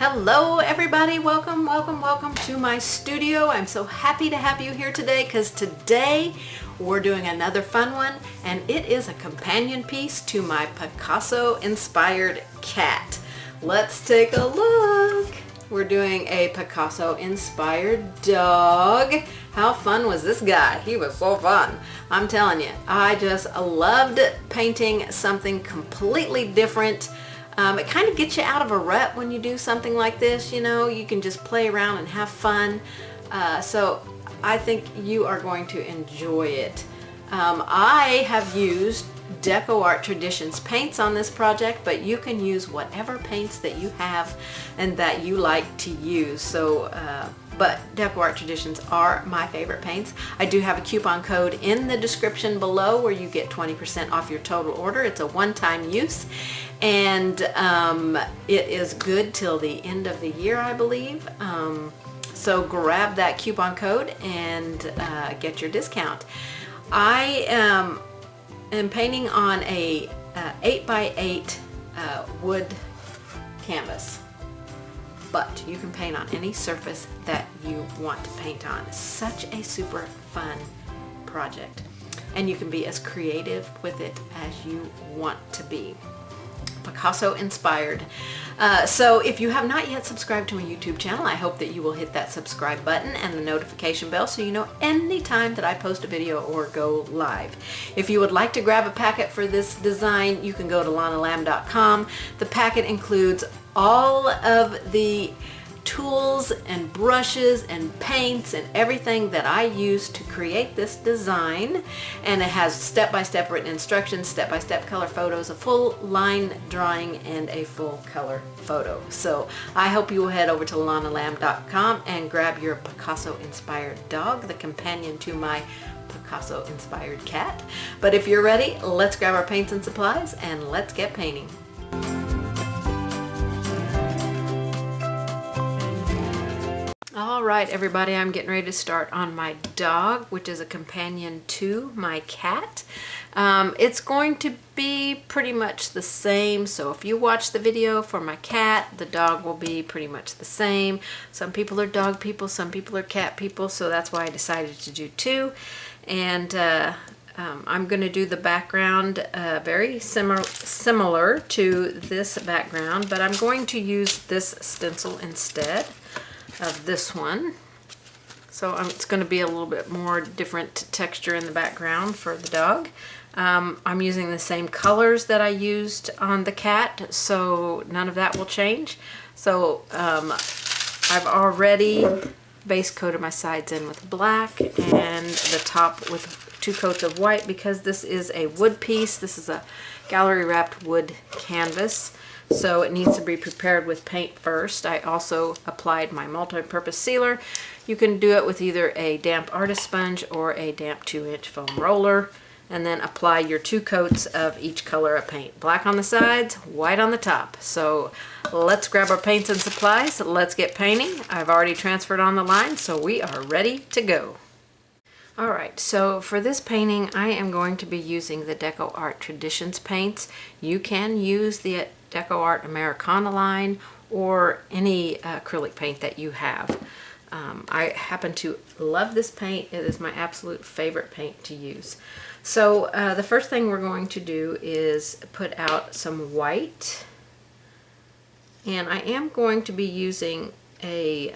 Hello everybody, welcome to my studio. I'm so happy to have you here today because today we're doing another fun one, and it is a companion piece to my Picasso inspired cat. Let's take a look. We're doing a Picasso inspired dog. How fun was this guy? He was so fun. I'm telling you, I just loved painting something completely different. It kind of gets you out of a rut when you do something like this, you know, you can just play around and have fun. So I think you are going to enjoy it. I have used DecoArt Traditions paints on this project, but you can use whatever paints that you have and that you like to use. So, but DecoArt Traditions are my favorite paints. I do have a coupon code in the description below where you get 20% off your total order. It's a one-time use, and it is good till the end of the year, I believe. So grab that coupon code and get your discount. I am painting on a 8x8 wood canvas, but you can paint on any surface that you want to paint on. Such a super fun project, and you can be as creative with it as you want to be. Picasso inspired. So if you have not yet subscribed to my YouTube channel, I hope that you will hit that subscribe button and the notification bell so you know anytime that I post a video or go live. If you would like to grab a packet for this design, you can go to lonnalamb.com. The packet includes all of the tools and brushes and paints and everything that I used to create this design, and it has step-by-step written instructions, step-by-step color photos, a full line drawing, and a full color photo. So I hope you will head over to lonnalamb.com and grab your Picasso inspired dog, the companion to my Picasso inspired cat. But if you're ready, let's grab our paints and supplies and let's get painting. All right, everybody, I'm getting ready to start on my dog, which is a companion to my cat. It's going to be pretty much the same. So if you watch the video for my cat, the dog will be pretty much the same. Some people are dog people, some people are cat people, so that's why I decided to do two. And I'm going to do the background very similar to this background, but I'm going to use this stencil instead of this one. So it's going to be a little bit more different texture in the background for the dog. I'm using the same colors that I used on the cat, so none of that will change. So I've already base coated my sides in with black and the top with 2 coats of white because this is a wood piece. This is a gallery wrapped wood canvas, so it needs to be prepared with paint first. I also applied my multi-purpose sealer. You can do it with either a damp artist sponge or a damp 2-inch foam roller, and then apply your 2 coats of each color of paint. Black on the sides, white on the top. So let's grab our paints and supplies. Let's get painting. I've already transferred on the line, so we are ready to go. Alright, so for this painting I am going to be using the DecoArt Traditions paints. You can use the DecoArt Americana line or any acrylic paint that you have. I happen to love this paint. It is my absolute favorite paint to use. So the first thing we're going to do is put out some white, and I am going to be using a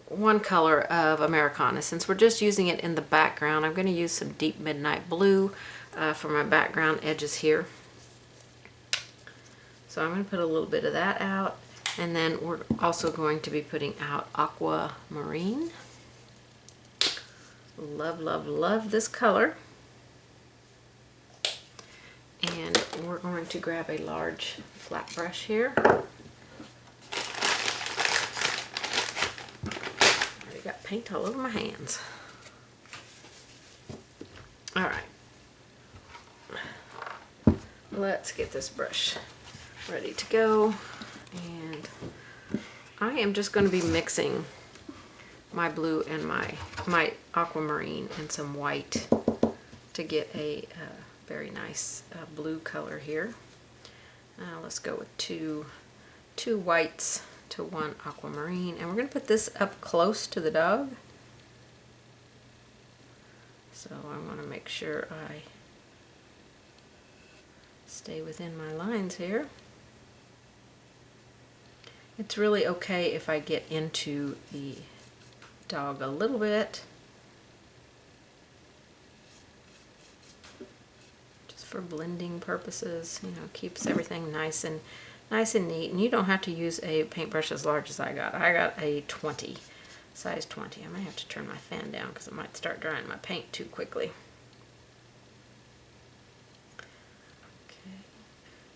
one color of Americana. Since we're just using it in the background, I'm going to use some deep midnight blue for my background edges here. So I'm going to put a little bit of that out, and then we're also going to be putting out aquamarine. Love, love, love this color. And we're going to grab a large flat brush here. Already got paint all over my hands. All right. Let's get this brush ready to go, and I am just going to be mixing my blue and my aquamarine and some white to get a very nice blue color here. Let's go with two 2 whites to 1 aquamarine, and we're going to put this up close to the dog. So I want to make sure I stay within my lines here. It's really okay if I get into the dog a little bit, just for blending purposes. You know, keeps everything nice and neat. And you don't have to use a paintbrush as large as I got. I got a 20, size 20. I may have to turn my fan down because it might start drying my paint too quickly. Okay,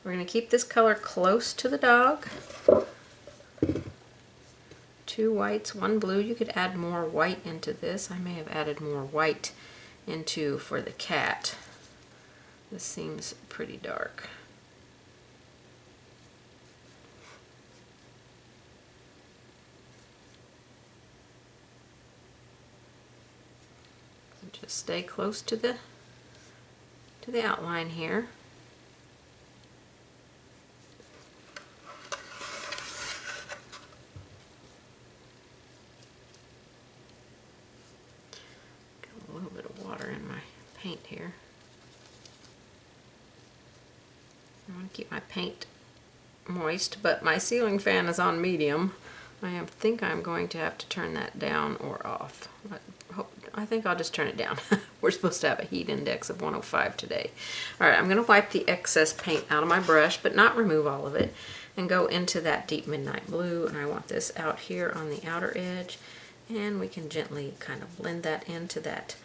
we're going to keep this color close to the dog. 2 whites, 1 blue. You could add more white into this. I may have added more white into for the cat. This seems pretty dark. So just stay close to the outline here. Paint here. I want to keep my paint moist, but my ceiling fan is on medium. I think I'm going to have to turn that down or off. I think I'll just turn it down. We're supposed to have a heat index of 105 today. Alright, I'm going to wipe the excess paint out of my brush, but not remove all of it, and go into that deep midnight blue, and I want this out here on the outer edge, and we can gently kind of blend that into that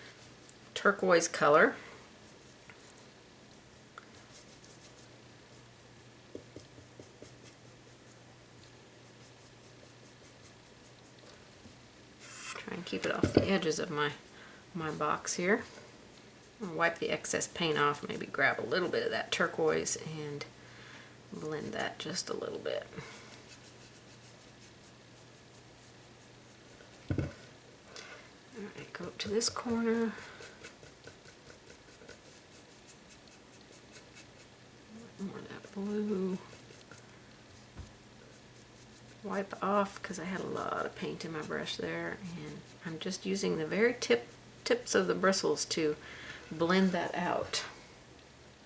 turquoise color. Try and keep it off the edges of my box here. I'll wipe the excess paint off, maybe grab a little bit of that turquoise and blend that just a little bit. Alright, go up to this corner. More of that blue. Wipe off because I had a lot of paint in my brush there, and I'm just using the very tips of the bristles to blend that out.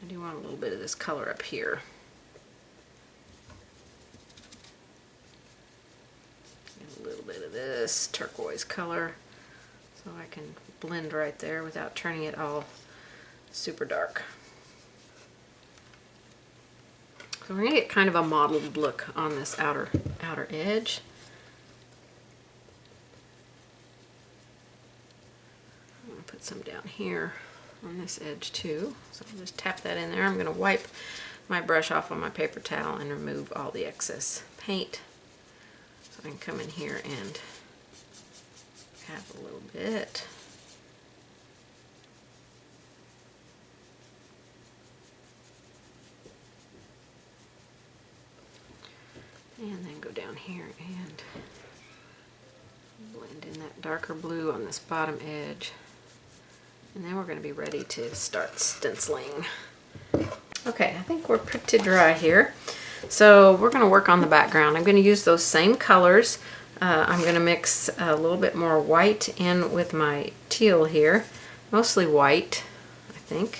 I do want a little bit of this color up here. And a little bit of this turquoise color so I can blend right there without turning it all super dark. So we're going to get kind of a mottled look on this outer edge. I'm going to put some down here on this edge too. So I'll just tap that in there. I'm going to wipe my brush off on my paper towel and remove all the excess paint. So I can come in here and add a little bit. And then go down here and blend in that darker blue on this bottom edge. And then we're going to be ready to start stenciling. Okay, I think we're pretty dry here. So we're going to work on the background. I'm going to use those same colors. I'm going to mix a little bit more white in with my teal here. Mostly white, I think.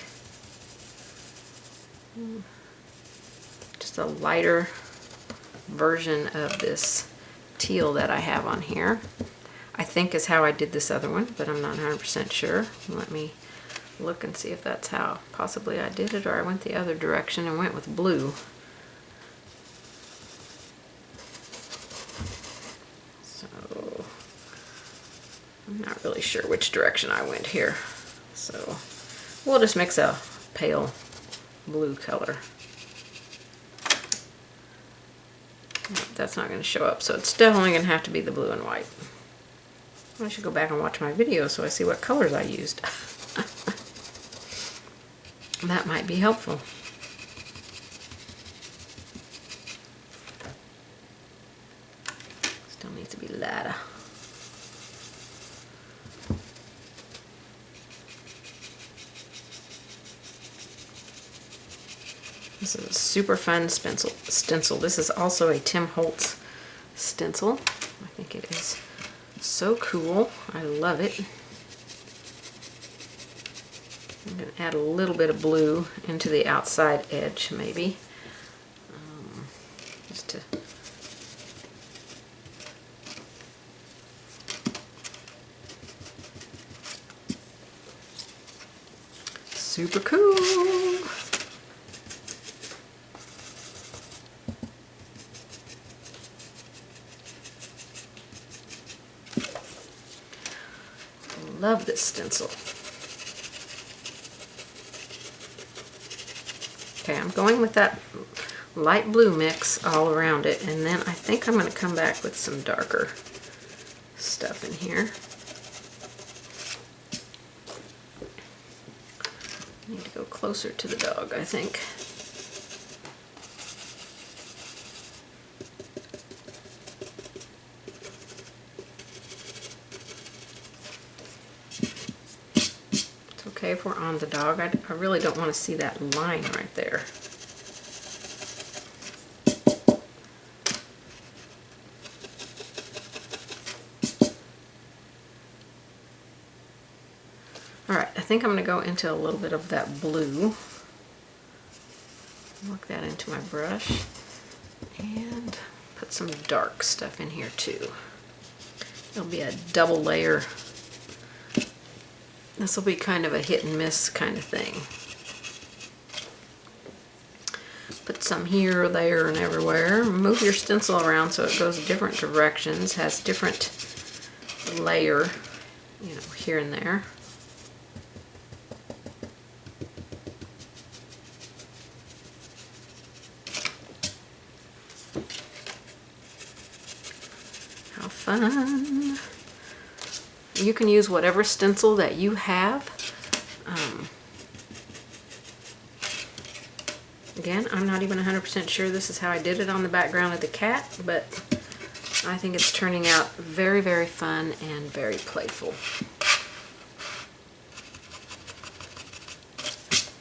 Just a lighter version of this teal that I have on here. I think is how I did this other one, but I'm not 100% sure. Let me look and see if that's how possibly I did it, or I went the other direction and went with blue. So I'm not really sure which direction I went here. So we'll just mix a pale blue color. That's not going to show up, so it's definitely going to have to be the blue and white. I should go back and watch my video so I see what colors I used. That might be helpful. Still needs to be lighter. This is a super fun stencil. This is also a Tim Holtz stencil. I think it is so cool. I love it. I'm going to add a little bit of blue into the outside edge, maybe. Just to super cool. Love this stencil. Okay, I'm going with that light blue mix all around it, and then I think I'm going to come back with some darker stuff in here. I need to go closer to the dog, I think. Okay, if we're on the dog, I really don't want to see that line right there. Alright, I think I'm going to go into a little bit of that blue. Work that into my brush. And put some dark stuff in here too. It'll be a double layer. This will be kind of a hit and miss kind of thing. Put some here, there, and everywhere. Move your stencil around so it goes different directions, has different layer, you know, here and there. How fun. You can use whatever stencil that you have. Again, I'm not even 100% sure this is how I did it on the background of the cat, but I think it's turning out very, very fun and very playful.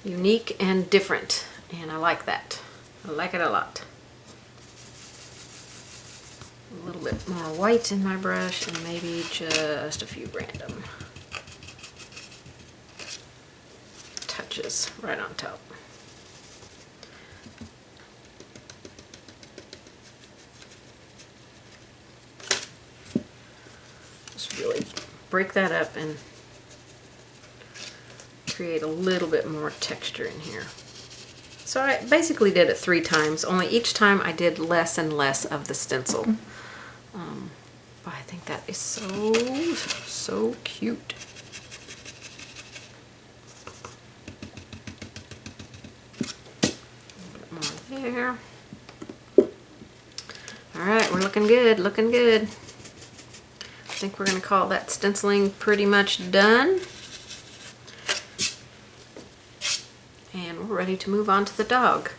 Unique and different, and I like that. I like it a lot. A little bit more white in my brush and maybe just a few random touches right on top. Just really break that up and create a little bit more texture in here. So I basically did it 3 times, only each time I did less and less of the stencil. But I think that is so cute. A little bit more there. Alright, we're looking good, looking good. I think we're going to call that stenciling pretty much done. And we're ready to move on to the dog.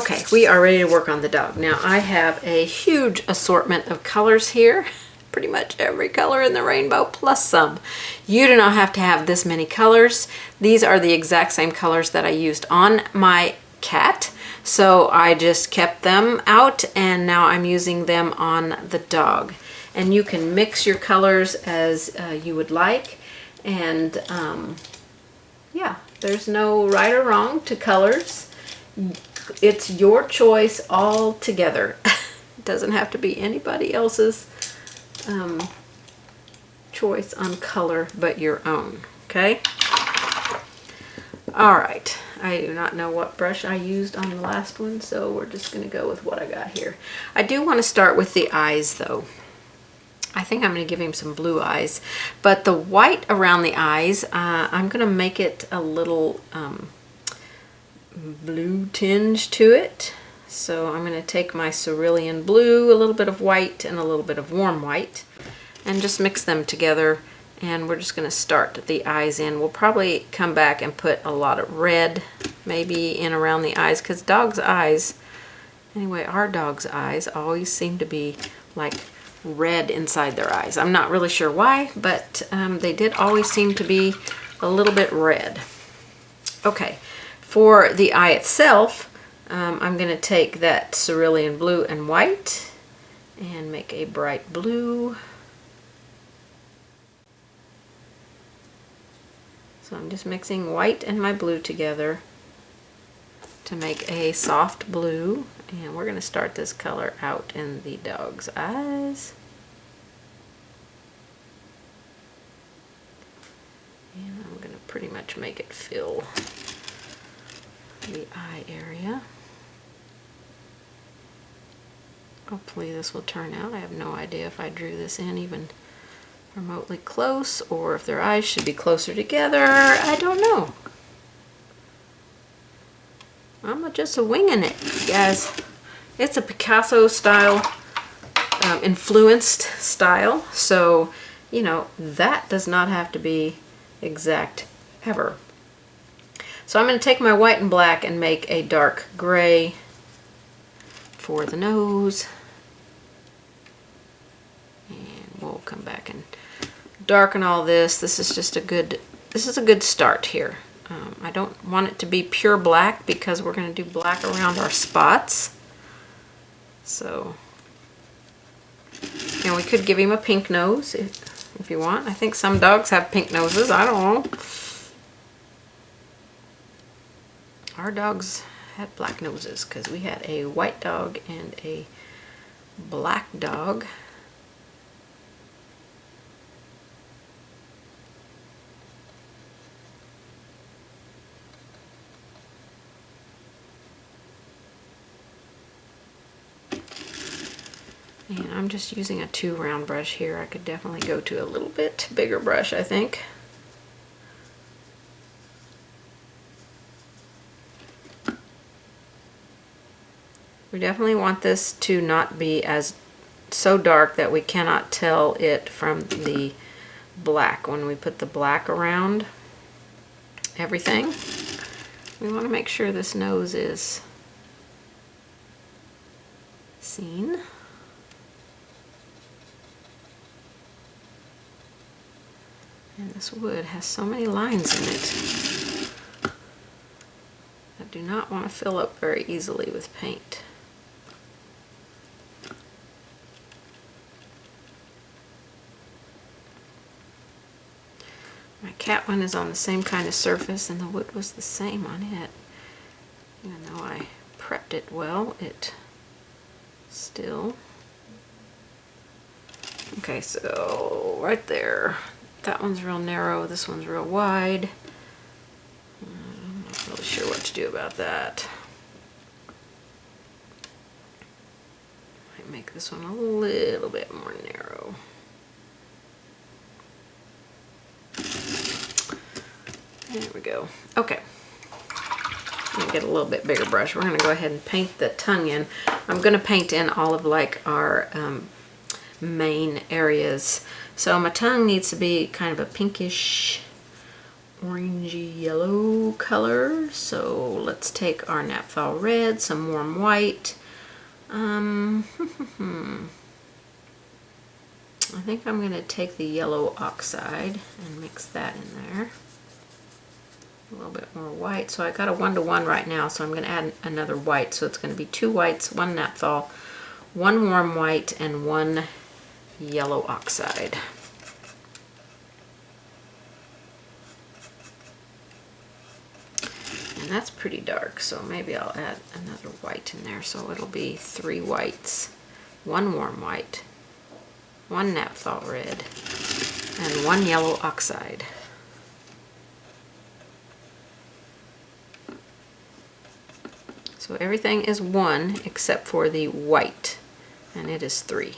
Okay, we are ready to work on the dog. Now I have a huge assortment of colors here. Pretty much every color in the rainbow plus some. You do not have to have this many colors. These are the exact same colors that I used on my cat. So I just kept them out and now I'm using them on the dog. And you can mix your colors as you would like. And yeah, there's no right or wrong to colors. It's your choice all together. It doesn't have to be anybody else's choice on color but your own. Okay? Alright. I do not know what brush I used on the last one, so we're just going to go with what I got here. I do want to start with the eyes though. I think I'm going to give him some blue eyes, but the white around the eyes, I'm going to make it a little blue tinge to it. So I'm going to take my cerulean blue, a little bit of white, and a little bit of warm white, and just mix them together. And we're just going to start the eyes in. We'll probably come back and put a lot of red maybe in around the eyes, because dogs' eyes, anyway, our dogs' eyes always seem to be like red inside their eyes. I'm not really sure why, but they did always seem to be a little bit red. Okay, For the eye itself, I'm going to take that cerulean blue and white and make a bright blue. So I'm just mixing white and my blue together to make a soft blue, and we're going to start this color out in the dog's eyes. And I'm going to pretty much make it fill the eye area. Hopefully this will turn out. I have no idea if I drew this in even remotely close, or if their eyes should be closer together. I don't know. I'm just winging it, guys. It's a Picasso style, influenced style, so you know that does not have to be exact ever. So I'm going to take my white and black and make a dark gray for the nose, and we'll come back and darken all this. This is just a good start here. I don't want it to be pure black because we're going to do black around our spots. So, and we could give him a pink nose if you want. I think some dogs have pink noses. I don't know. Our dogs had black noses because we had a white dog and a black dog. And I'm just using a 2 round brush here. I could definitely go to a little bit bigger brush, I think. We definitely want this to not be as so dark that we cannot tell it from the black. When we put the black around everything, we want to make sure this nose is seen. And this wood has so many lines in it. I do not want to fill up very easily with paint. My cat one is on the same kind of surface, and the wood was the same on it. Even though I prepped it well, it still... Okay, so right there. That one's real narrow, this one's real wide. I'm not really sure what to do about that. Might make this one a little bit more narrow. There we go. Okay. I'm gonna get a little bit bigger brush. We're gonna go ahead and paint the tongue in. I'm gonna paint in all of like our main areas. So my tongue needs to be kind of a pinkish, orangey yellow color. So let's take our naphtha red, some warm white. I think I'm going to take the yellow oxide and mix that in there. A little bit more white. So I got a 1-to-1 right now, so I'm going to add another white. So it's going to be 2 whites, 1 naphtha, 1 warm white, and 1 yellow oxide. And that's pretty dark, so maybe I'll add another white in there, so it'll be 3 whites, 1 warm white, 1 naphtha red, and 1 yellow oxide. So everything is 1 except for the white, and it is 3.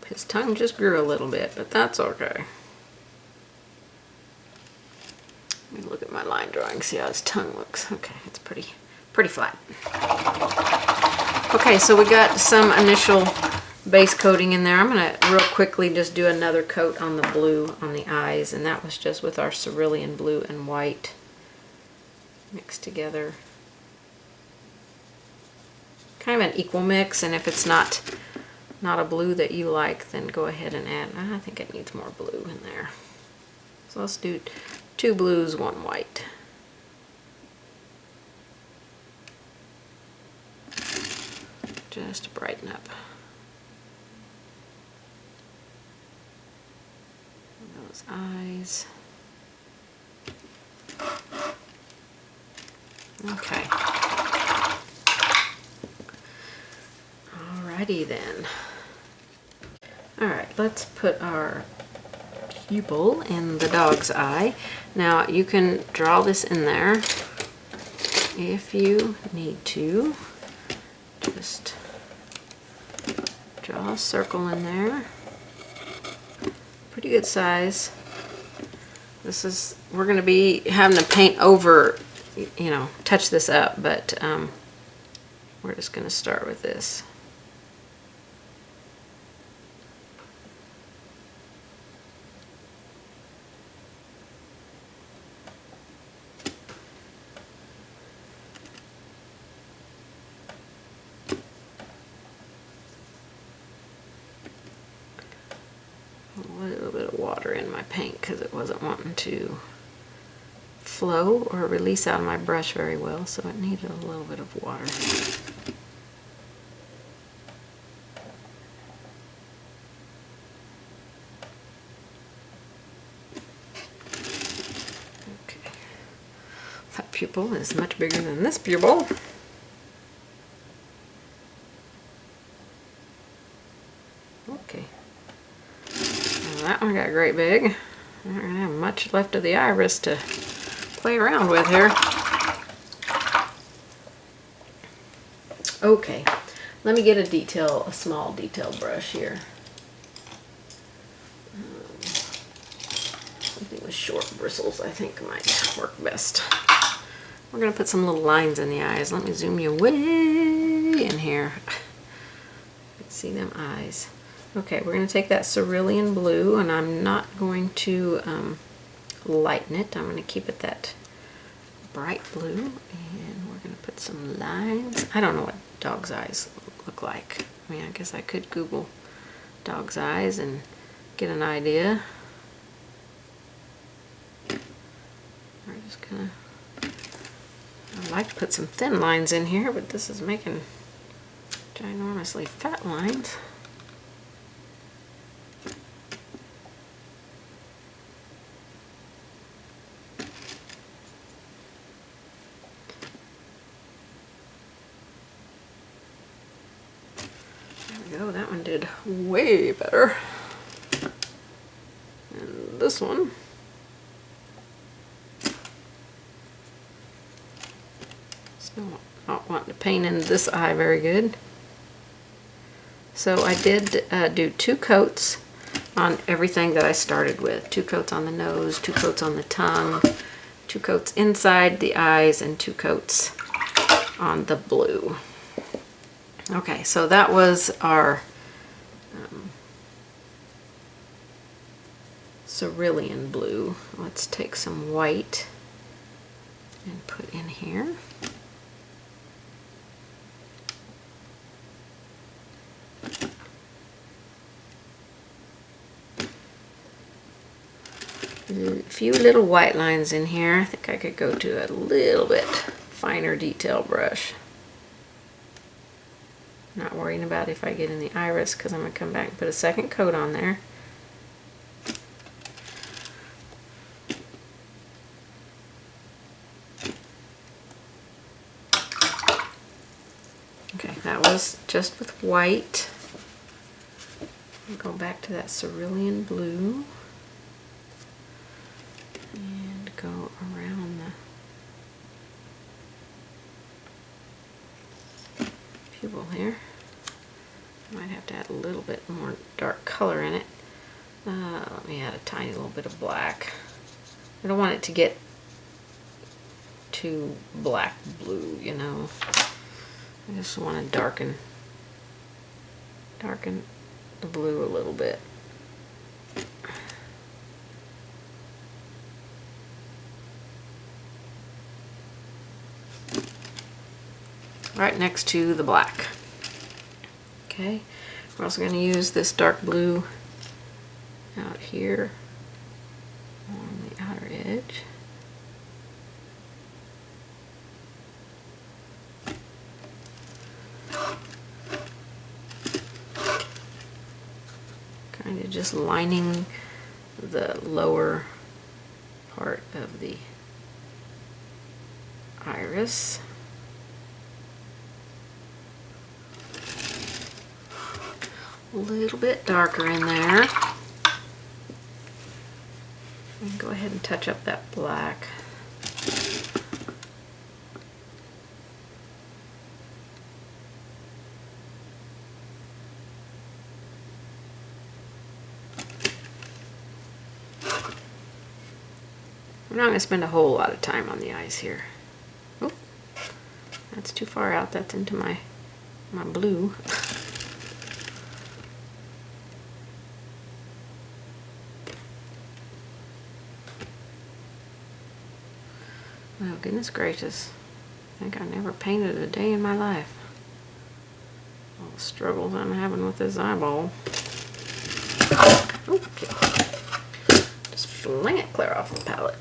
His tongue just grew a little bit, but that's okay. Let me look at my line drawing, see how his tongue looks. Okay, it's pretty flat. Okay, so we got some initial base coating in there. I'm going to real quickly just do another coat on the blue on the eyes, and that was just with our cerulean blue and white mixed together. kind of an equal mix, and if it's not a blue that you like, then go ahead and add. I think it needs more blue in there. So let's do 2 blues, 1 white. Just to brighten up those eyes. Okay. Alrighty then. Alright, let's put our pupil in the dog's eye. Now you can draw this in there if you need to. Just draw a circle in there. Pretty good size. This is, we're going to be having to paint over, you know, touch this up, but we're just going to start with this. A little bit of water in my paint because it wasn't wanting to flow or release out of my brush very well, so it needed a little bit of water. Okay, that pupil is much bigger than this pupil. Okay. That one got great big. I'm not going to have much left of the iris to play around with here. Okay, let me get a small detail brush here. Something with short bristles I think might work best. We're going to put some little lines in the eyes. Let me zoom you way in here. Let's see them eyes. Okay, we're going to take that cerulean blue, and I'm not going to lighten it. I'm going to keep it that bright blue, and we're going to put some lines. I don't know what dog's eyes look like. I mean, I guess I could Google dog's eyes and get an idea. We're just going to, I'd like to put some thin lines in here, but this is making ginormously fat lines. Go, that one did way better. And this one, still not wanting to paint in this eye very good. So I did do 2 coats on everything that I started with. 2 coats on the nose, 2 coats on the tongue, 2 coats inside the eyes, and 2 coats on the blue. Okay, so that was our cerulean blue. Let's take some white and put in here. A few little white lines in here. I think I could go to a little bit finer detail brush. Not worrying about if I get in the iris, because I'm going to come back and put a second coat on there. Okay, that was just with white. I'll go back to that cerulean blue and go around the pupil here. Might have to add a little bit more dark color in it. Let me add a tiny little bit of black. I don't want it to get too black blue, you know. I just want to darken the blue a little bit. right next to the black. Okay, we're also going to use this dark blue out here on the outer edge. Kind of just lining the lower part of the iris. A little bit darker in there. And go ahead and touch up that black. We're not going to spend a whole lot of time on the eyes here. Oh, that's too far out. That's into my blue. Oh, goodness gracious. I think I never painted a day in my life. All the struggles I'm having with this eyeball. Okay. Just fling it clear off the palette.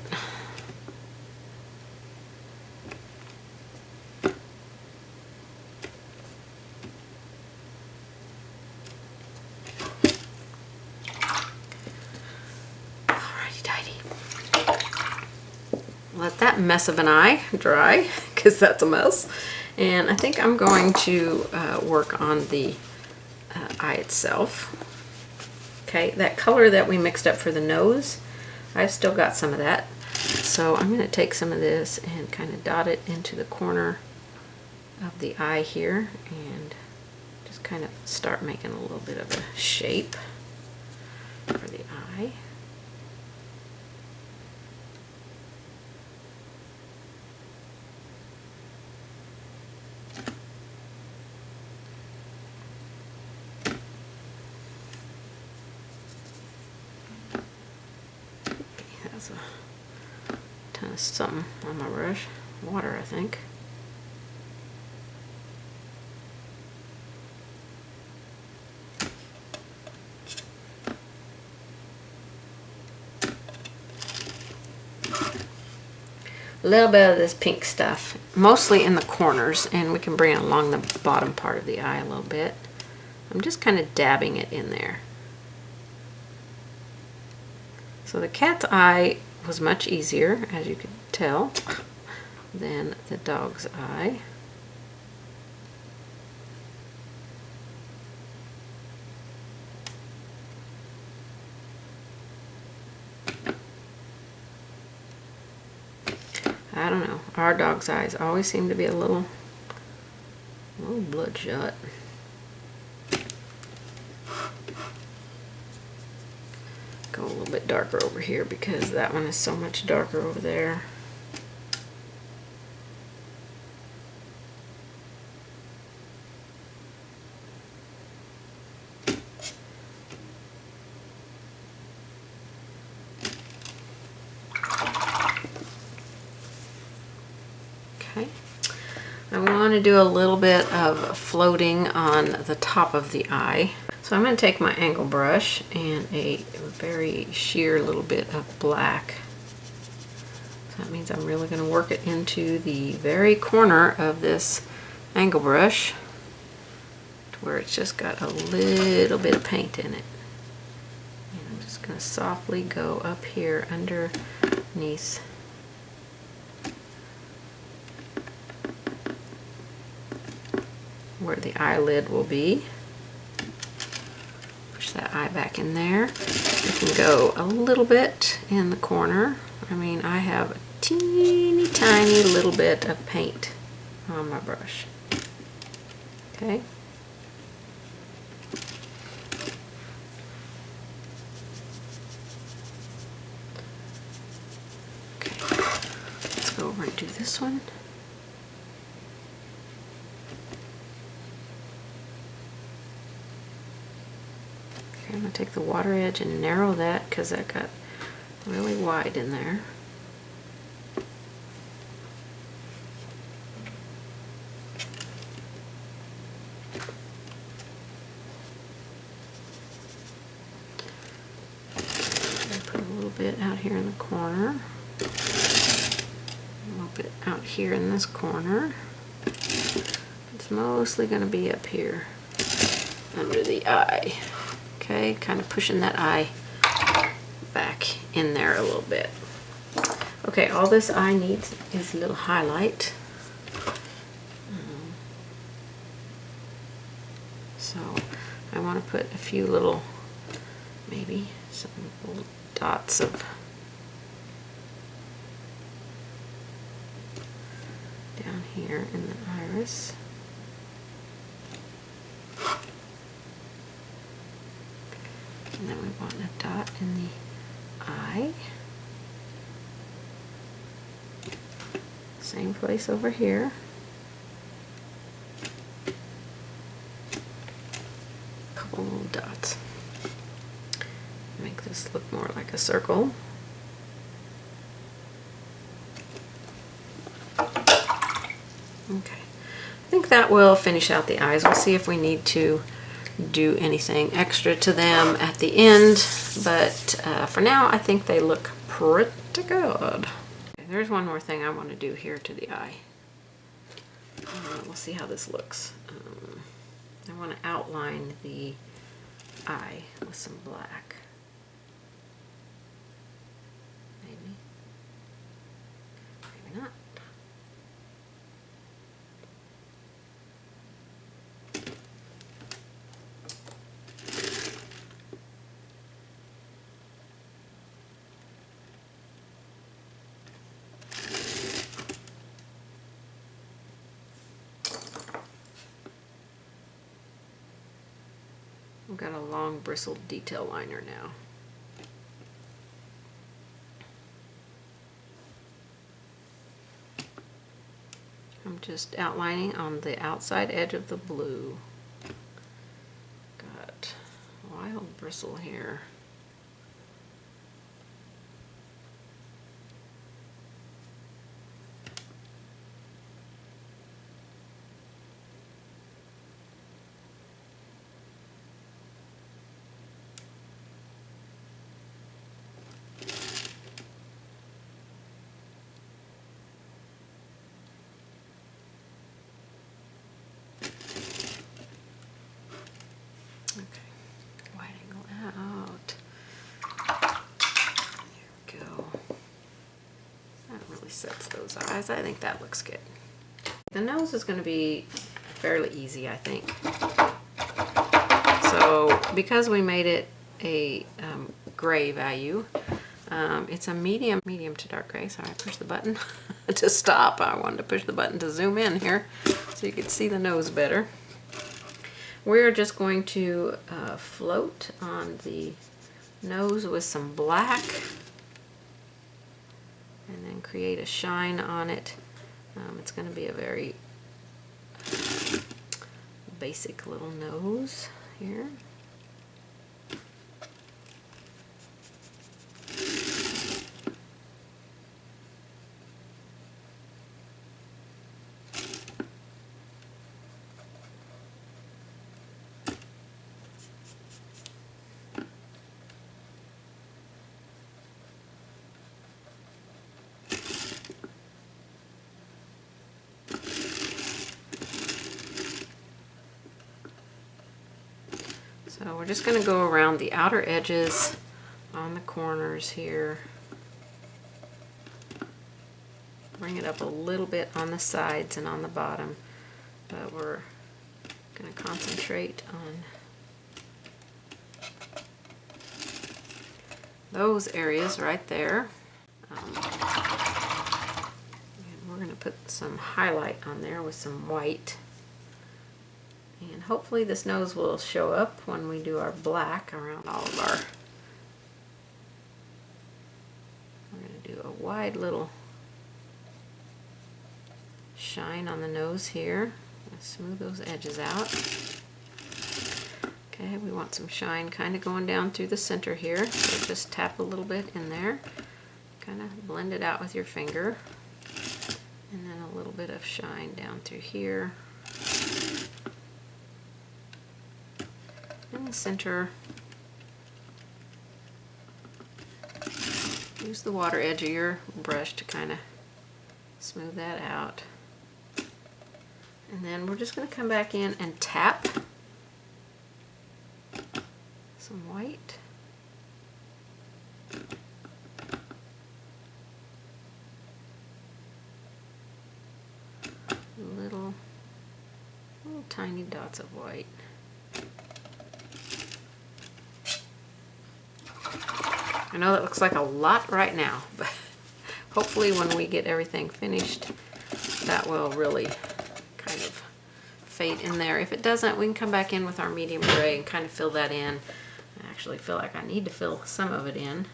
Let that mess of an eye dry, because that's a mess. And I think I'm going to work on the eye itself. Okay, that color that we mixed up for the nose, I've still got some of that. So I'm going to take some of this and kind of dot it into the corner of the eye here and just kind of start making a little bit of a shape for the eye. That's a ton of something on my brush. Water, I think. A little bit of this pink stuff, mostly in the corners, and we can bring it along the bottom part of the eye a little bit. I'm just kind of dabbing it in there. So the cat's eye was much easier, as you could tell, than the dog's eye. I don't know. Our dog's eyes always seem to be a little bloodshot. Go a little bit darker over here because that one is so much darker over there. Okay. I want to do a little bit of floating on the top of the eye. So I'm going to take my angle brush and a very sheer little bit of black. So that means I'm really going to work it into the very corner of this angle brush to where it's just got a little bit of paint in it. And I'm just going to softly go up here underneath where the eyelid will be. Push that eye back in there. You can go a little bit in the corner. I mean, I have a teeny tiny little bit of paint on my brush. Okay. Okay. Let's go over and do this one. I'm going to take the water edge and narrow that because that got really wide in there. little bit out here in the corner. A little bit out here in this corner. It's mostly going to be up here under the eye. Okay, kind of pushing that eye back in there a little bit. Okay, all this eye needs is a little highlight. So I want to put a few little, maybe some little dots of down here in the iris. And then we want a dot in the eye. Same place over here. Couple little dots. Make this look more like a circle. Okay, I think that will finish out the eyes. We'll see if we need to do anything extra to them at the end, but for now I think they look pretty good. Okay, there's one more thing I want to do here to the eye. We'll see how this looks. I want to outline the eye with some black. Maybe. Maybe not. I've got a long bristled detail liner now. I'm just outlining on the outside edge of the blue. Got a wild bristle here. Sets those eyes. I think that looks good. The nose is going to be fairly easy, I think. So because we made it a gray value, it's a medium to dark gray. Sorry, I pushed the button to stop. I wanted to push the button to zoom in here so you could see the nose better. We're just going to float on the nose with some black. And then create a shine on it. It's going to be a very basic little nose here. So we're just going to go around the outer edges on the corners here. Bring it up a little bit on the sides and on the bottom, but we're going to concentrate on those areas right there. And we're going to put some highlight on there with some white. And hopefully this nose will show up when we do our black around all of our... We're going to do a wide little shine on the nose here. Smooth those edges out. Okay, we want some shine kind of going down through the center here. So just tap a little bit in there. Kind of blend it out with your finger. And then a little bit of shine down through here. In the center. use the water edge of your brush to kind of smooth that out. And then we're just going to come back in and tap some white. Little tiny dots of white. I know that looks like a lot right now, but hopefully when we get everything finished, that will really kind of fade in there. If it doesn't, we can come back in with our medium gray and kind of fill that in. I actually feel like I need to fill some of it in.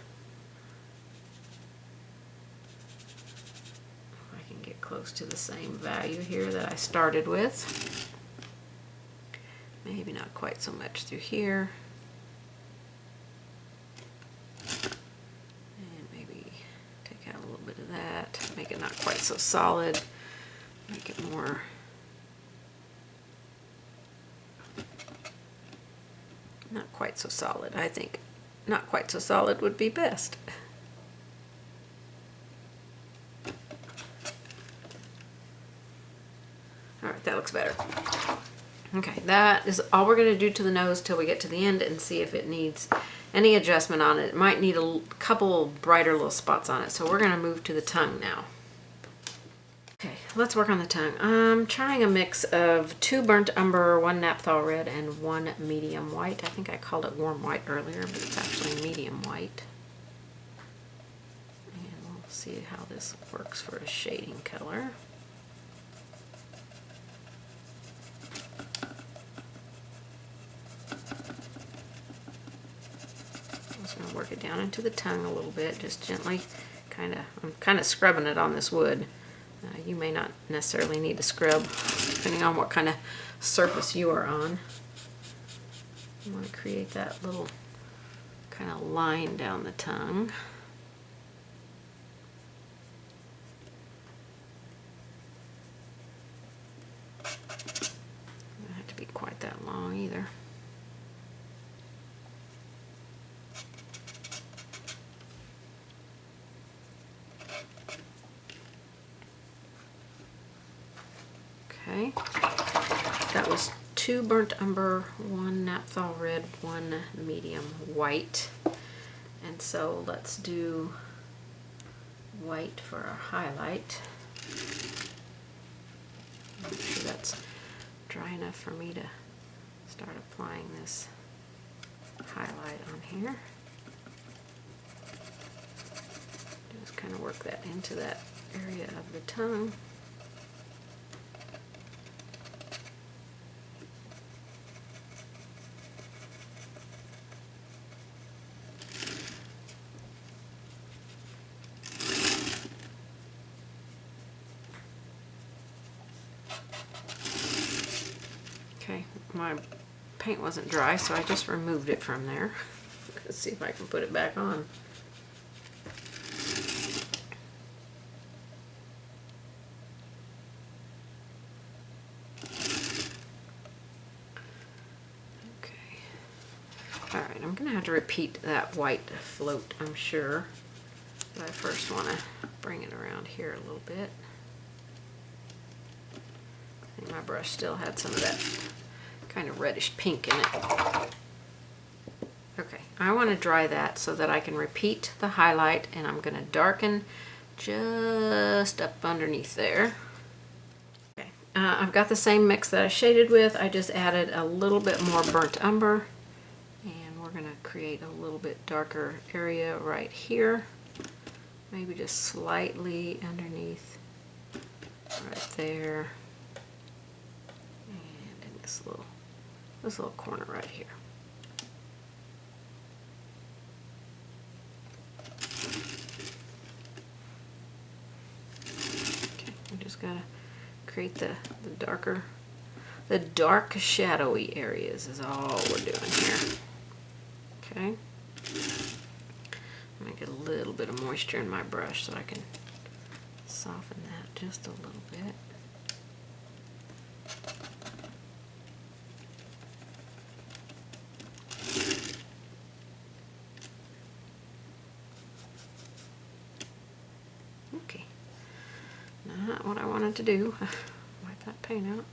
If I can get close to the same value here that I started with. Maybe not quite so much through here. Make it not quite so solid, make it more not quite so solid. I think not quite so solid would be best. Alright, that looks better. Okay, that is all we're going to do to the nose till we get to the end and see if it needs any adjustment on it. It might need a couple brighter little spots on it. So we're going to move to the tongue now. Okay, let's work on the tongue. I'm trying a mix of 2 burnt umber, 1 naphtha red, and 1 medium white. I think I called it warm white earlier, but it's actually medium white. And we'll see how this works for a shading color. I'm going to work it down into the tongue a little bit, just gently. I'm kind of scrubbing it on this wood. You may not necessarily need to scrub, depending on what kind of surface you are on. You want to create that little kind of line down the tongue. Doesn't have to be quite that long either. Okay, that was 2 burnt umber, 1 naphtha red, 1 medium white. And so let's do white for our highlight. Make sure that's dry enough for me to start applying this highlight on here. Just kind of work that into that area of the tongue. Okay, my paint wasn't dry, so I just removed it from there. Let's see if I can put it back on. Okay. Alright, I'm going to have to repeat that white float, I'm sure. But I first want to bring it around here a little bit. I think my brush still had some of that kind of reddish pink in it. Okay, I want to dry that so that I can repeat the highlight, and I'm going to darken just up underneath there. Okay, I've got the same mix that I shaded with. I just added a little bit more burnt umber, and we're going to create a little bit darker area right here. Maybe just slightly underneath right there. And in this little corner right here. Okay, we just gotta create the dark shadowy areas is all we're doing here. Okay. I'm gonna get a little bit of moisture in my brush so I can soften that just a little bit. not what I wanted to do. Wipe that paint out.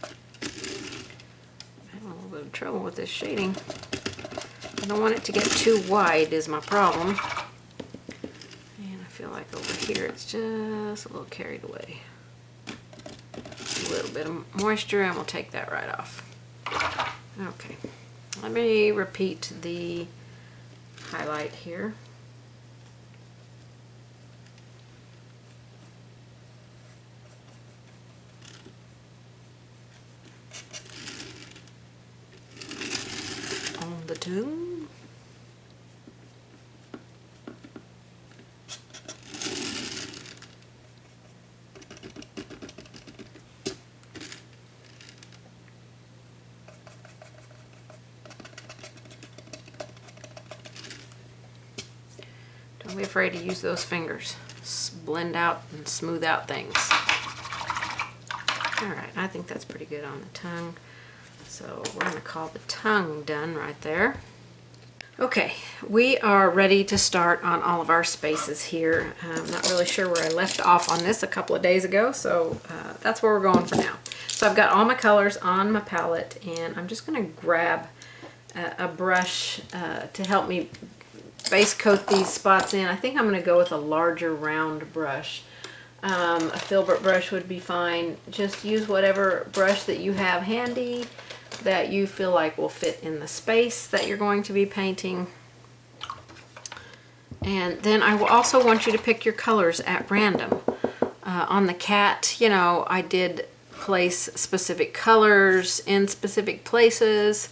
I'm having a little bit of trouble with this shading. I don't want it to get too wide is my problem. And I feel like over here it's just a little carried away. A little bit of moisture and we'll take that right off. Okay, let me repeat the highlight here. On the tongue. Don't be afraid to use those fingers. Blend out and smooth out things. Alright, I think that's pretty good on the tongue. So we're going to call the tongue done right there. Okay, we are ready to start on all of our spaces here. I'm not really sure where I left off on this a couple of days ago, so that's where we're going for now. So I've got all my colors on my palette, and I'm just going to grab a brush to help me base coat these spots in. I think I'm going to go with a larger round brush. A filbert brush would be fine. Just use whatever brush that you have handy that you feel like will fit in the space that you're going to be painting. And then I will also want you to pick your colors at random. On the cat, you know, I did place specific colors in specific places.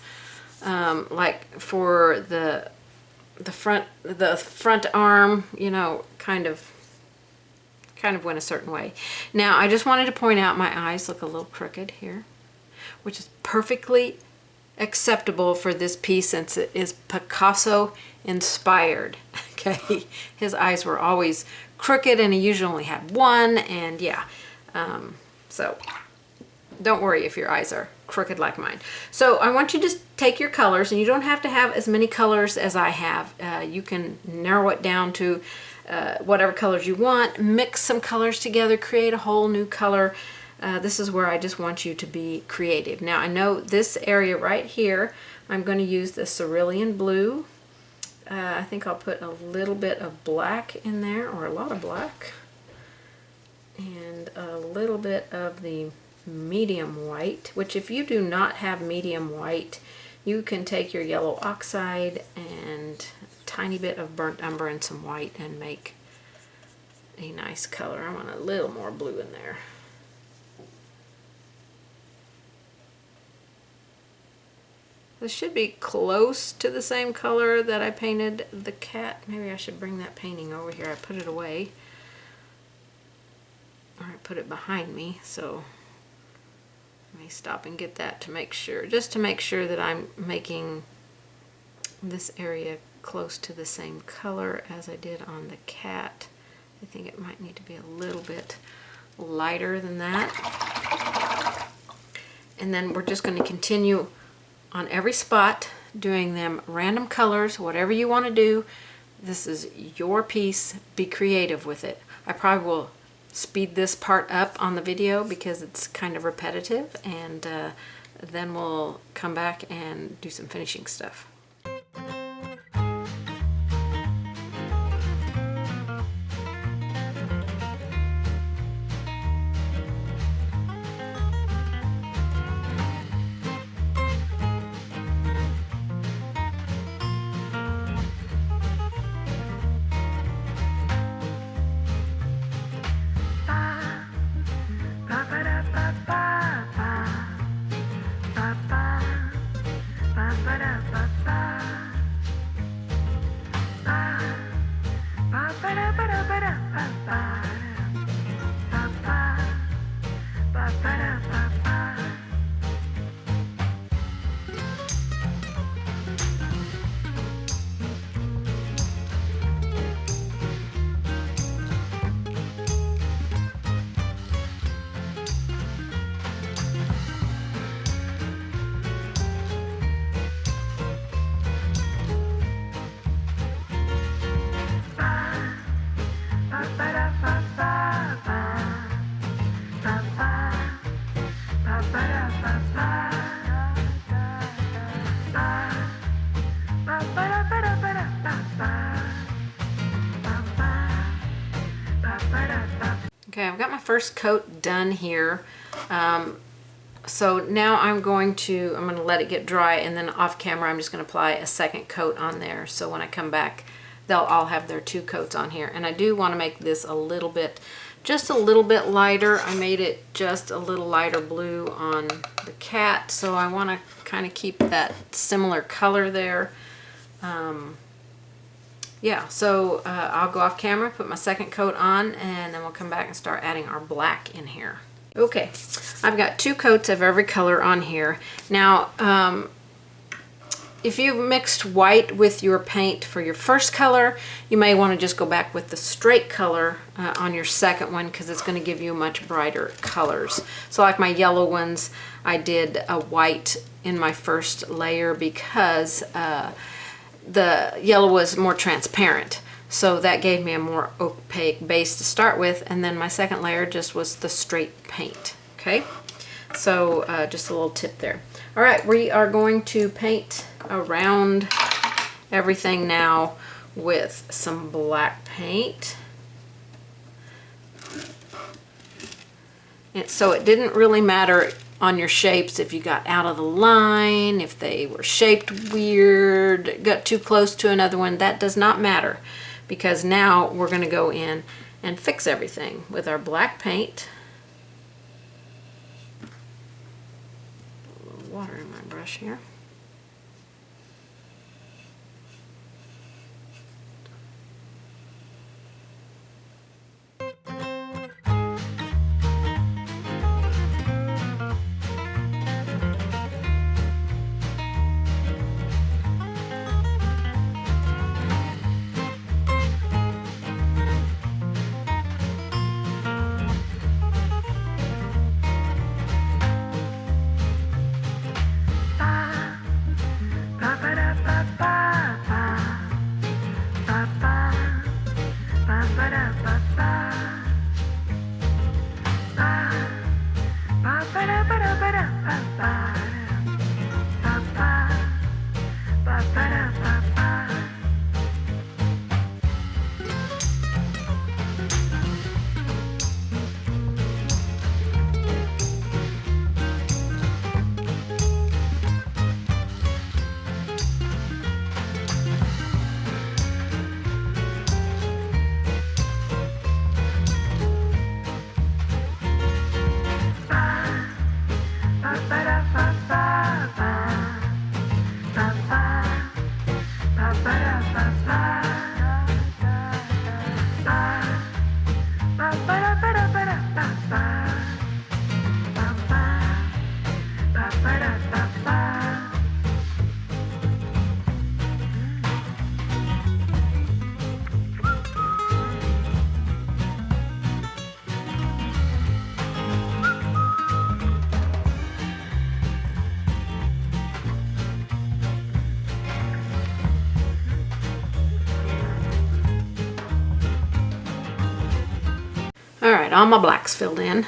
Like for the front arm, you know, kind of went a certain way. Now I just wanted to point out my eyes look a little crooked here, which is perfectly acceptable for this piece since it is Picasso inspired. Okay, his eyes were always crooked and he usually only had one, and yeah, so don't worry if your eyes are crooked like mine. So I want you to just take your colors, and you don't have to have as many colors as I have. You can narrow it down to whatever colors you want, mix some colors together, create a whole new color. This is where I just want you to be creative. Now I know this area right here, I'm going to use the cerulean blue. I think I'll put a little bit of black in there, or a lot of black, and a little bit of the medium white, which if you do not have medium white, you can take your yellow oxide and a tiny bit of burnt umber and some white and make a nice color. I want a little more blue in there. This should be close to the same color that I painted the cat. Maybe I should bring that painting over here. I put it away, or I put it behind me, so let me stop and get that to make sure, just to make sure that I'm making this area close to the same color as I did on the cat. I think it might need to be a little bit lighter than that. And then we're just going to continue on every spot doing them random colors, whatever you want to do. This is your piece. Be creative with it. I probably will speed this part up on the video because it's kind of repetitive, and then we'll come back and do some finishing stuff. Ba ba ba ba ba ba Okay, I've got my first coat done here. So now I'm going to let it get dry, and then off camera I'm just going to apply a second coat on there. So when I come back, they'll all have their 2 coats on here. And I do want to make this a little bit, just a little bit lighter. I made it just a little lighter blue on the cat, so I want to kind of keep that similar color there. Yeah, so I'll go off camera, put my second coat on, and then we'll come back and start adding our black in here. Okay, I've got 2 coats of every color on here. Now, if you've mixed white with your paint for your first color, you may want to just go back with the straight color on your second one, because it's going to give you much brighter colors. So like my yellow ones, I did a white in my first layer because the yellow was more transparent. So that gave me a more opaque base to start with, and then my second layer just was the straight paint. Okay, so just a little tip there. All right, we are going to paint around everything now with some black paint. And so it didn't really matter on your shapes if you got out of the line, if they were shaped weird, got too close to another one. That does not matter, because now we're going to go in and fix everything with our black paint. A little water in my brush here. All right, all my blacks filled in.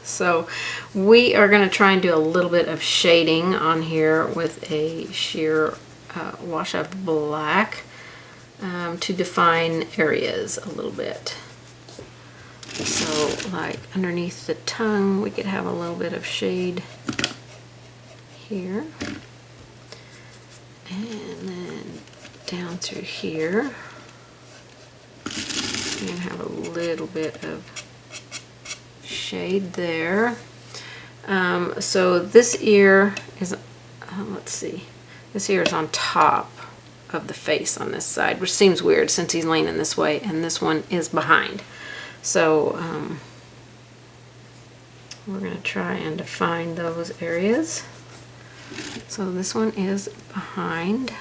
So we are going to try and do a little bit of shading on here with a sheer wash of black to define areas a little bit. So like underneath the tongue, we could have a little bit of shade here. And then down through here. And have a little bit of shade there. So this ear is, let's see, this ear is on top of the face on this side, which seems weird since he's leaning this way, and this one is behind. So we're going to try and define those areas. So this one is behind.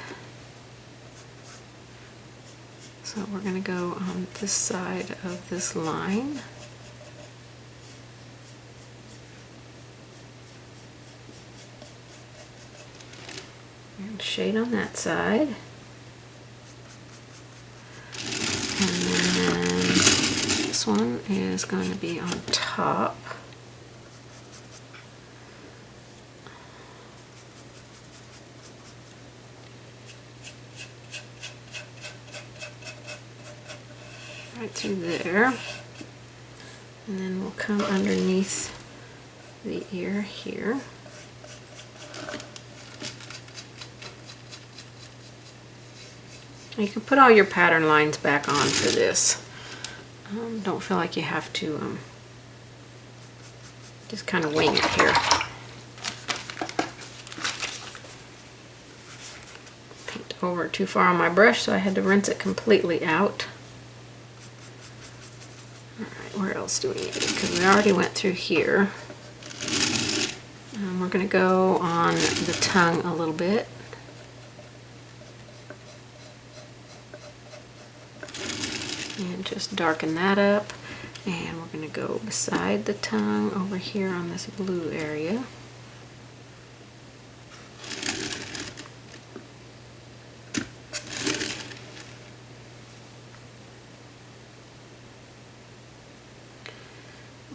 So we're going to go on this side of this line. And shade on that side. And then this one is going to be on top. Right through there. And then we'll come underneath the ear here. You can put all your pattern lines back on for this. Don't feel like you have to just kind of wing it here. Paint over too far on my brush, so I had to rinse it completely out. Alright, where else do we need it? Because we already went through here. We're going to go on the tongue a little bit. And just darken that up. And we're going to go beside the tongue over here on this blue area.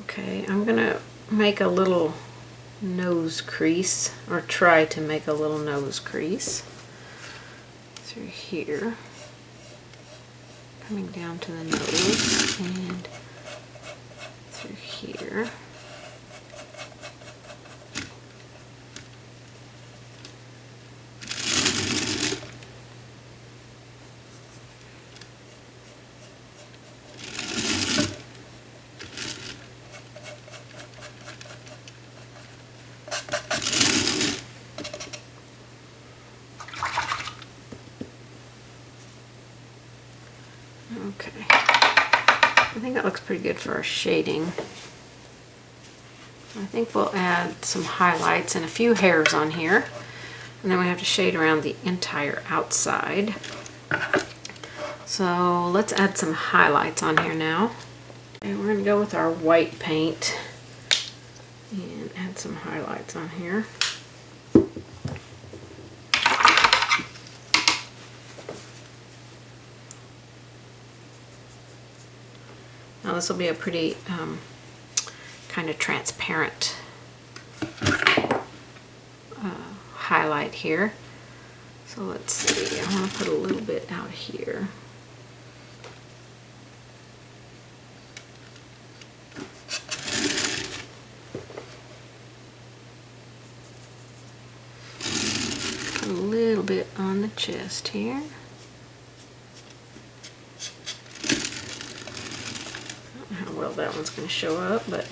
Okay, I'm going to make a little nose crease, or try to make a little nose crease through here, coming down to the nose and through here. Okay, I think that looks pretty good for our shading. I think we'll add some highlights and a few hairs on here, and then we have to shade around the entire outside. So let's add some highlights on here now. And we're going to go with our white paint and add some highlights on here. Now this will be a pretty kind of transparent highlight here. So let's see, I want to put a little bit out here. Put a little bit on the chest here. Well, that one's going to show up, but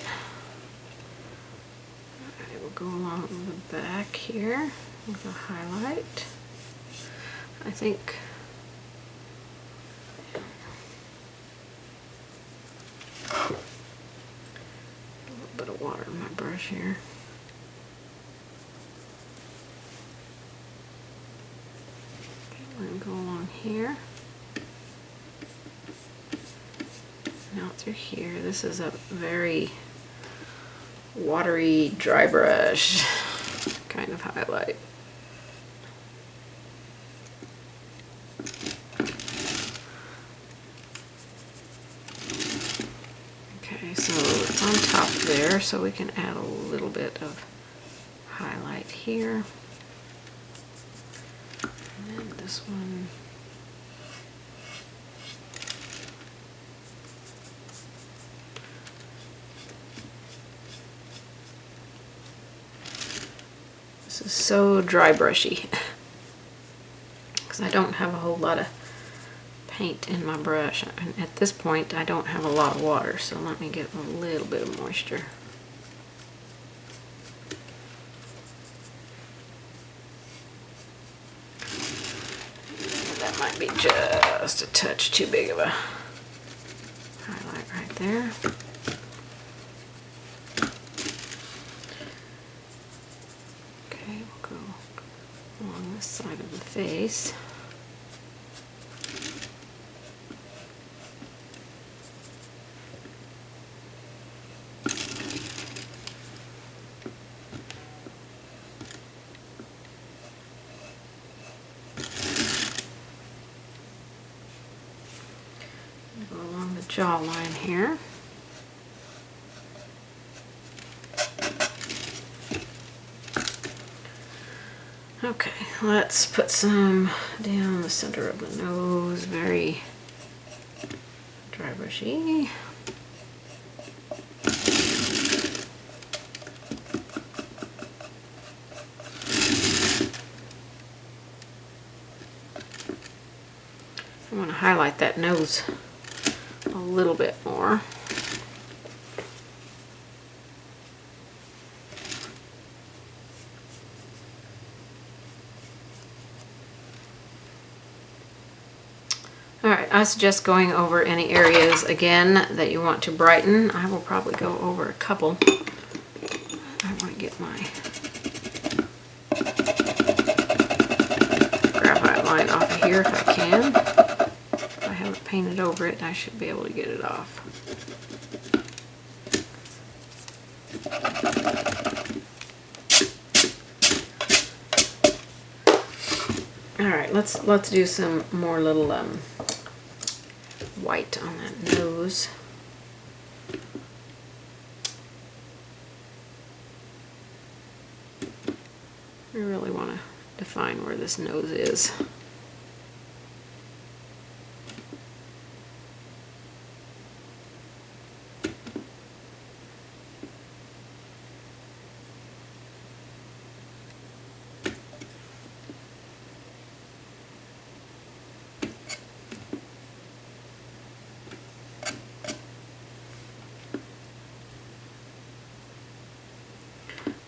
alright, we'll go along the back here with a highlight. I think a little bit of water in my brush here. Okay, we're going to go along here. Out through here. This is a very watery dry brush kind of highlight. Okay, so it's on top there, so we can add a little bit of highlight here. And then this one. This is so dry brushy because I don't have a whole lot of paint in my brush, and at this point I don't have a lot of water, so let me get a little bit of moisture. That might be just a touch too big of a highlight right there. Along this side of the face. Go along the jawline here. Okay, let's put some down the center of the nose, very dry brushy. I want to highlight that nose a little bit more. Alright, I suggest going over any areas again that you want to brighten. I will probably go over a couple. I want to get my graphite line off of here if I can. If I haven't painted over it, I should be able to get it off. Alright, let's do some more little white on that nose. I really want to define where this nose is.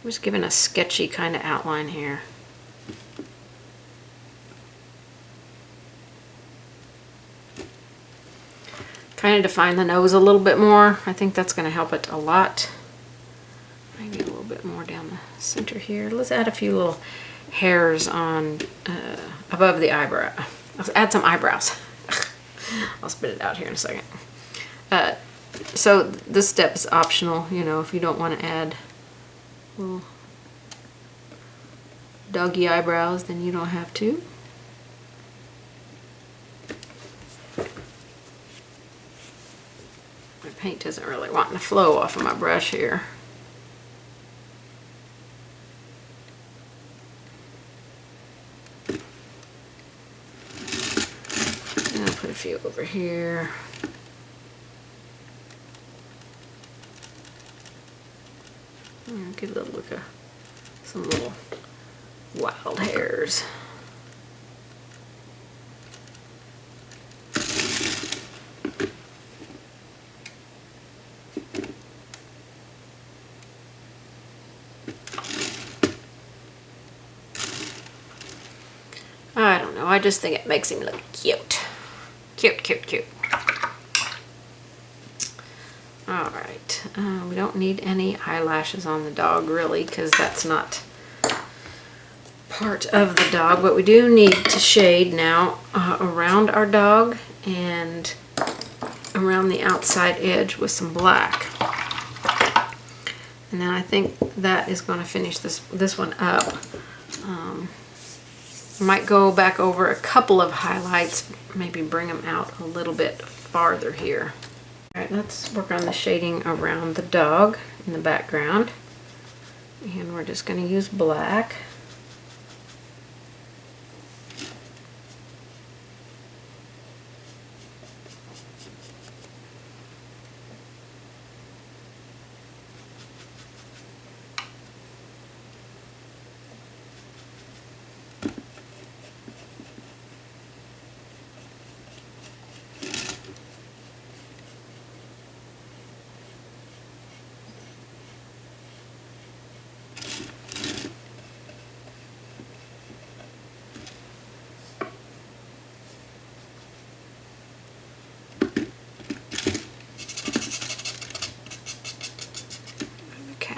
I'm just giving a sketchy kind of outline here. Kind of define the nose a little bit more. I think that's going to help it a lot. Maybe a little bit more down the center here. Let's add a few little hairs on above the eyebrow. Let's add some eyebrows. I'll spit it out here in a second. So this step is optional, you know, if you don't want to add little doggy eyebrows, then you don't have to. My paint isn't really wanting to flow off of my brush here. And I'll put a few over here. Get a little look of some little wild hairs. I don't know, I just think it makes him look cute. Cute, cute, cute. Alright, we don't need any eyelashes on the dog really, because that's not part of the dog, but we do need to shade now around our dog and around the outside edge with some black. And then I think that is going to finish this one up. I might go back over a couple of highlights, maybe bring them out a little bit farther here. Alright, let's work on the shading around the dog in the background. And we're just going to use black.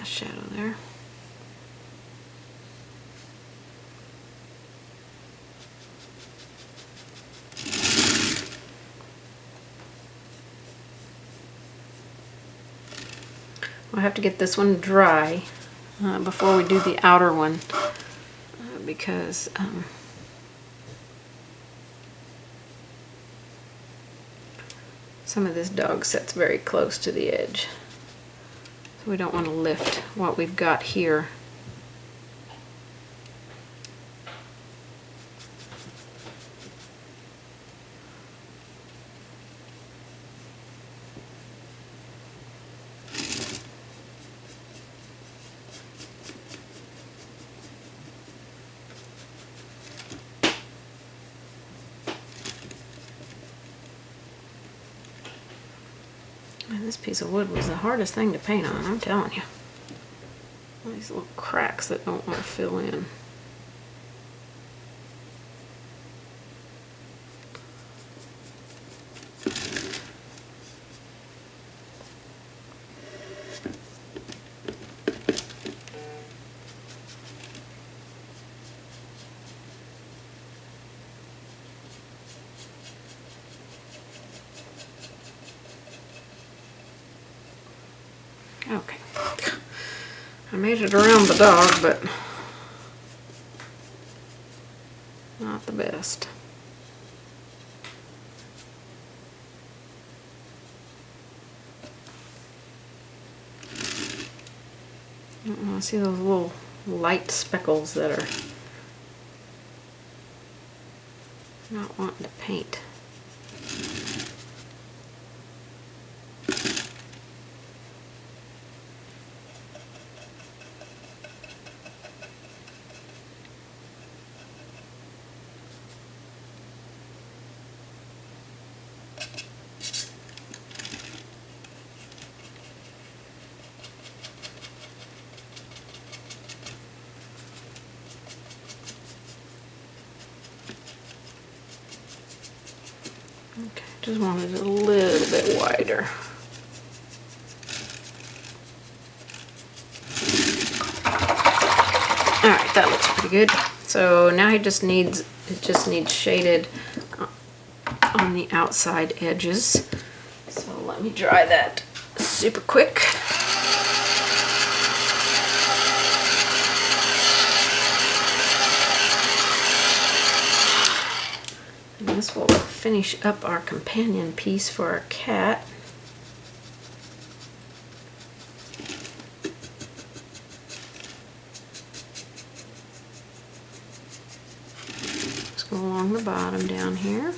Shadow there. We'll have to get this one dry before we do the outer one because some of this dog sits very close to the edge. So we don't want to lift what we've got here. This piece of wood was the hardest thing to paint on, I'm telling you. These little cracks that don't want to fill in. Okay, I made it around the dog, but not the best. I see those little light speckles that are not wanting to paint. Okay, just wanted it a little bit wider. Alright, that looks pretty good. So now it just needs shaded on the outside edges. So let me dry that super quick. And this will finish up our companion piece for our cat. Just go along the bottom down here.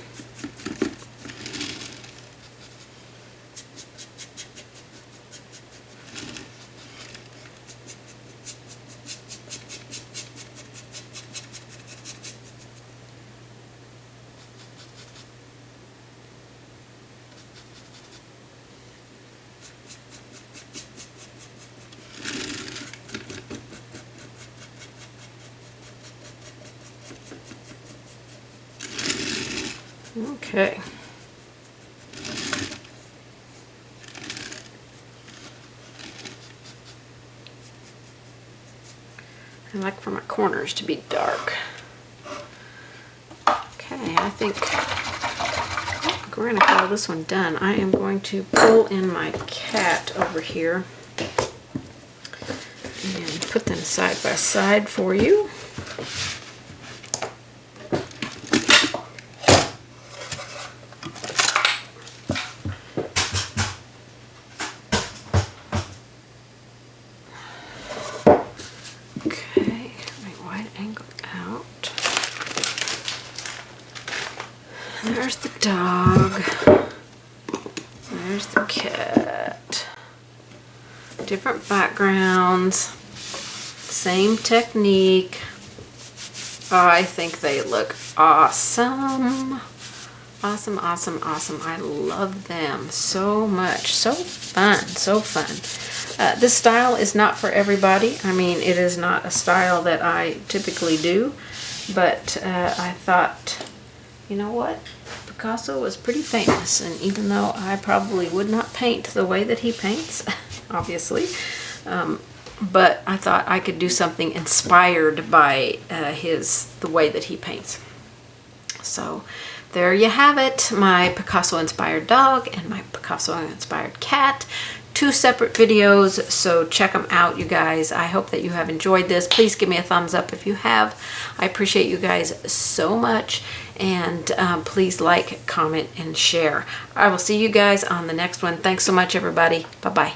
Okay. I like for my corners to be dark. Okay, I think we're going to call this one done. I am going to pull in my cat over here and put them side by side for you. There's the dog. There's the cat. Different backgrounds. Same technique. Oh, I think they look awesome. Awesome, awesome, awesome. I love them so much. So fun, so fun. This style is not for everybody. I mean, it is not a style that I typically do, but I thought, you know what? Picasso was pretty famous, and even though I probably would not paint the way that he paints, obviously, but I thought I could do something inspired by the way that he paints. So there you have it, my Picasso-inspired dog and my Picasso-inspired cat. Two separate videos, so check them out, you guys. I hope that you have enjoyed this. Please give me a thumbs up if you have. I appreciate you guys so much, and please like, comment, and share. I will see you guys on the next one. Thanks so much, everybody. Bye-bye.